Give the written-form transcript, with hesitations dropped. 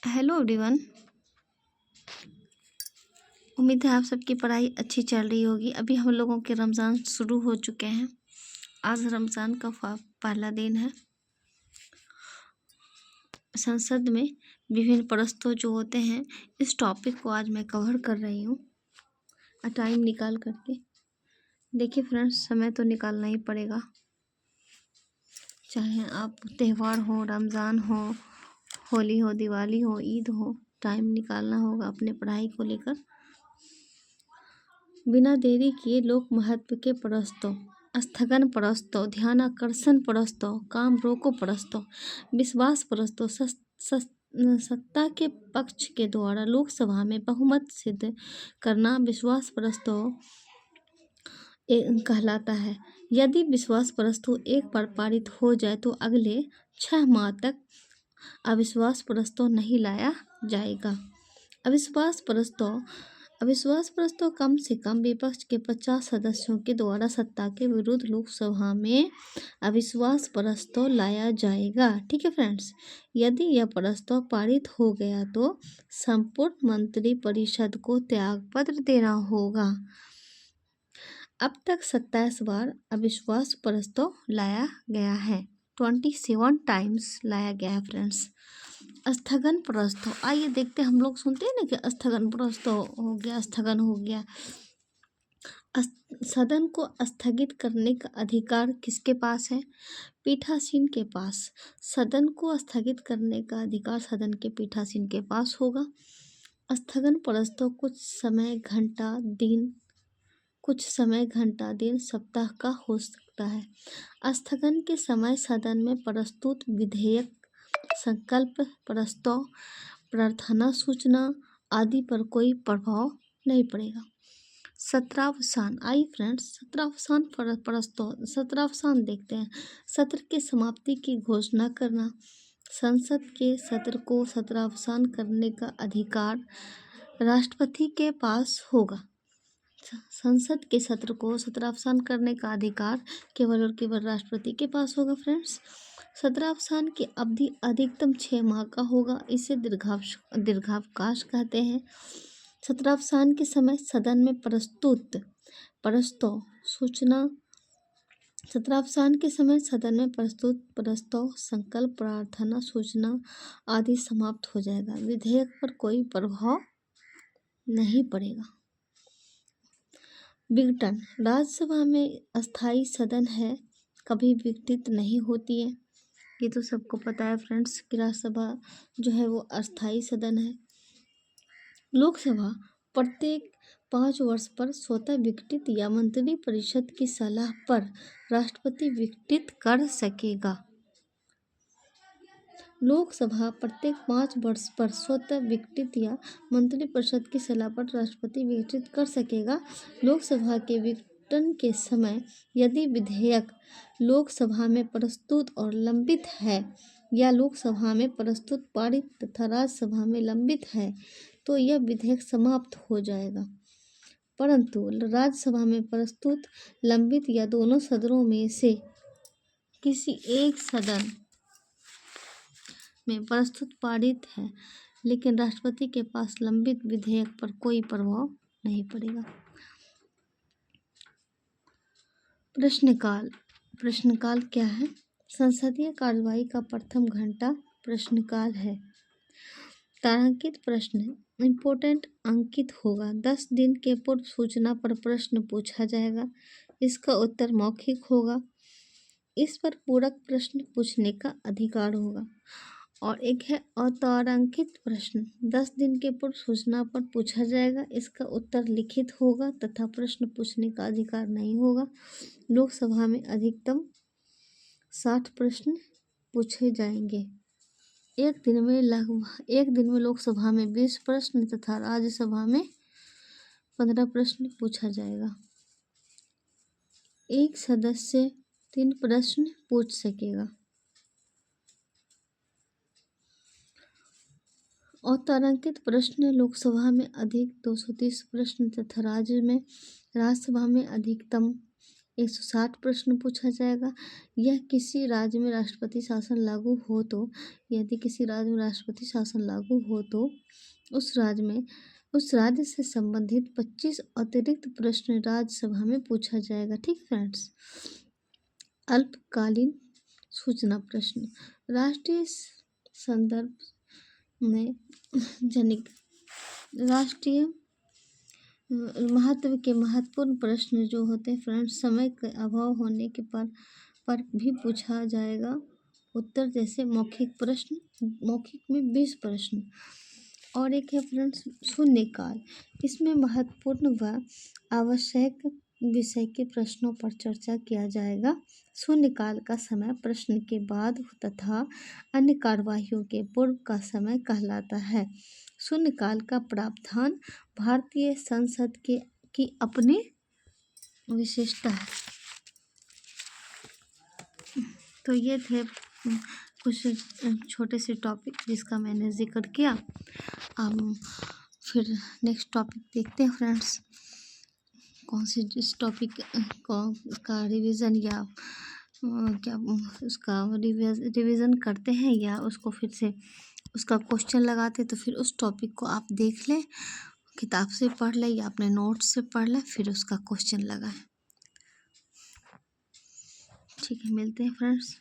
Hello everyone. उम्मीद है आप सबकी पढ़ाई अच्छी चल रही होगी। अभी हम लोगों के रमज़ान शुरू हो चुके हैं। आज रमज़ान का पहला दिन है। संसद में विभिन्न प्रस्ताव जो होते हैं, इस टॉपिक को आज मैं कवर कर रही हूँ टाइम निकाल करके। देखिए फ्रेंड्स, समय तो निकालना ही पड़ेगा, चाहे आप त्यौहार हो, रमज़ान हो, होली हो, दिवाली हो, ईद हो, टाइम निकालना होगा अपने पढ़ाई को लेकर। बिना देरी किए लोक महत्व के प्रस्तों, स्थगन प्रस्तों, ध्यानाकर्षण प्रस्तों, काम रोको प्रस्तों, विश्वास प्रस्तों, सत्ता के पक्ष के द्वारा लोकसभा में बहुमत सिद्ध करना विश्वास प्रस्तों कहलाता है। यदि विश्वास प्रस्ताव एक बार पारित हो जाए तो अगले 6 माह तक अविश्वास प्रस्ताव नहीं लाया जाएगा। अविश्वास प्रस्ताव कम से कम विपक्ष के 50 सदस्यों के द्वारा सत्ता के विरुद्ध लोकसभा में अविश्वास प्रस्ताव लाया जाएगा। ठीक है फ्रेंड्स, यदि यह प्रस्ताव पारित हो गया तो संपूर्ण मंत्रिपरिषद को त्यागपत्र देना होगा। अब तक 27 बार अविश्वास प्रस्ताव लाया गया है, 27 टाइम्स लाया गया है फ्रेंड्स। स्थगन प्रस्ताव, आइए देखते हैं। हम लोग सुनते हैं ना कि स्थगन प्रस्ताव हो गया, स्थगन हो गया। सदन को स्थगित करने का अधिकार किसके पास है? पीठासीन के पास। सदन को स्थगित करने का अधिकार सदन के पीठासीन के पास होगा। स्थगन प्रस्ताव कुछ समय घंटा दिन सप्ताह का हो सकता है। स्थगन के समय सदन में प्रस्तुत विधेयक, संकल्प प्रस्ताव, प्रार्थना सूचना आदि पर कोई प्रभाव नहीं पड़ेगा। सत्रावसान, आइए फ्रेंड्स सत्रावसान प्रस्ताव, सत्रावसान देखते हैं। सत्र के समाप्ति की घोषणा करना। संसद के सत्र को सत्रावसान करने का अधिकार राष्ट्रपति के पास होगा। संसद के सत्र को सत्रावसान करने का अधिकार केवल और केवल राष्ट्रपति के पास होगा फ्रेंड्स। सत्रावसान की अवधि अधिकतम 6 माह का होगा, इसे दीर्घावकाश कहते हैं। सत्रावसान के समय सदन में प्रस्तुत प्रस्ताव सूचना, सत्रावसान के समय सदन में प्रस्तुत प्रस्ताव, संकल्प, प्रार्थना सूचना आदि समाप्त हो जाएगा। विधेयक पर कोई प्रभाव नहीं पड़ेगा। विघटन, राज्यसभा में अस्थायी सदन है, कभी विघटित नहीं होती है। ये तो सबको पता है फ्रेंड्स कि राज्यसभा जो है वो अस्थायी सदन है। लोकसभा प्रत्येक 5 वर्ष पर स्वतः विघटित या मंत्रिपरिषद की सलाह पर राष्ट्रपति विघटित कर सकेगा। लोकसभा प्रत्येक 5 वर्ष पर स्वतः विघटित या मंत्रिपरिषद की सलाह पर राष्ट्रपति विघटित कर सकेगा। लोकसभा के विघटन के समय यदि विधेयक लोकसभा में प्रस्तुत और लंबित है या लोकसभा में प्रस्तुत, पारित तथा राज्यसभा में लंबित है तो यह विधेयक समाप्त हो जाएगा। परंतु राज्यसभा में प्रस्तुत, लंबित या दोनों सदनों में से किसी एक सदन में प्रस्तुत, पारित है लेकिन राष्ट्रपति के पास लंबित विधेयक पर कोई प्रभाव नहीं पड़ेगा। प्रश्नकाल क्या है? संसदीय कार्यवाही का प्रथम घंटा प्रश्नकाल है। तारांकित प्रश्न इम्पोर्टेंट अंकित होगा। 10 दिन के पूर्व सूचना पर प्रश्न पूछा जाएगा, इसका उत्तर मौखिक होगा। इस पर पूरक प्रश्न पूछने का अधिकार होगा। और एक है अतारांकित प्रश्न, 10 दिन के पूर्व सूचना पर पूछा जाएगा, इसका उत्तर लिखित होगा तथा प्रश्न पूछने का अधिकार नहीं होगा। लोकसभा में अधिकतम 60 प्रश्न पूछे जाएंगे। एक दिन में लोकसभा में 20 प्रश्न तथा राज्यसभा में 15 प्रश्न पूछा जाएगा। एक सदस्य 3 प्रश्न पूछ सकेगा। अतारांकित प्रश्न, लोकसभा में अधिक 230 प्रश्न तथा राज्यसभा में अधिकतम 160 प्रश्न पूछा जाएगा। यह किसी राज्य में राष्ट्रपति शासन लागू हो तो, यदि किसी राज्य में राष्ट्रपति शासन लागू हो तो उस राज्य से संबंधित 25 अतिरिक्त प्रश्न राज्यसभा में पूछा जाएगा। ठीक फ्रेंड्स। अल्पकालीन सूचना प्रश्न, राष्ट्रीय संदर्भ में जनिक राष्ट्रीय महत्व के महत्वपूर्ण प्रश्न जो होते हैं फ्रेंड्स, समय के अभाव होने के पर भी पूछा जाएगा उत्तर। जैसे मौखिक प्रश्न, मौखिक में 20 प्रश्न। और एक है फ्रेंड्स शून्यकाल, इसमें महत्वपूर्ण व आवश्यक विषय के प्रश्नों पर चर्चा किया जाएगा। शून्यकाल का समय प्रश्न के बाद तथा अन्य कार्यवाहियों के पूर्व का समय कहलाता है। शून्यकाल का प्रावधान भारतीय संसद की अपनी विशेषता है। तो ये थे कुछ छोटे से टॉपिक जिसका मैंने जिक्र किया। अब फिर नेक्स्ट टॉपिक देखते हैं फ्रेंड्स, कौन से जिस टॉपिक का रिवीजन या क्या उसका रिवीजन करते हैं या उसको फिर से उसका क्वेश्चन लगाते, तो फिर उस टॉपिक को आप देख लें, किताब से पढ़ लें या अपने नोट्स से पढ़ लें, फिर उसका क्वेश्चन लगाएं। ठीक है, मिलते हैं फ्रेंड्स।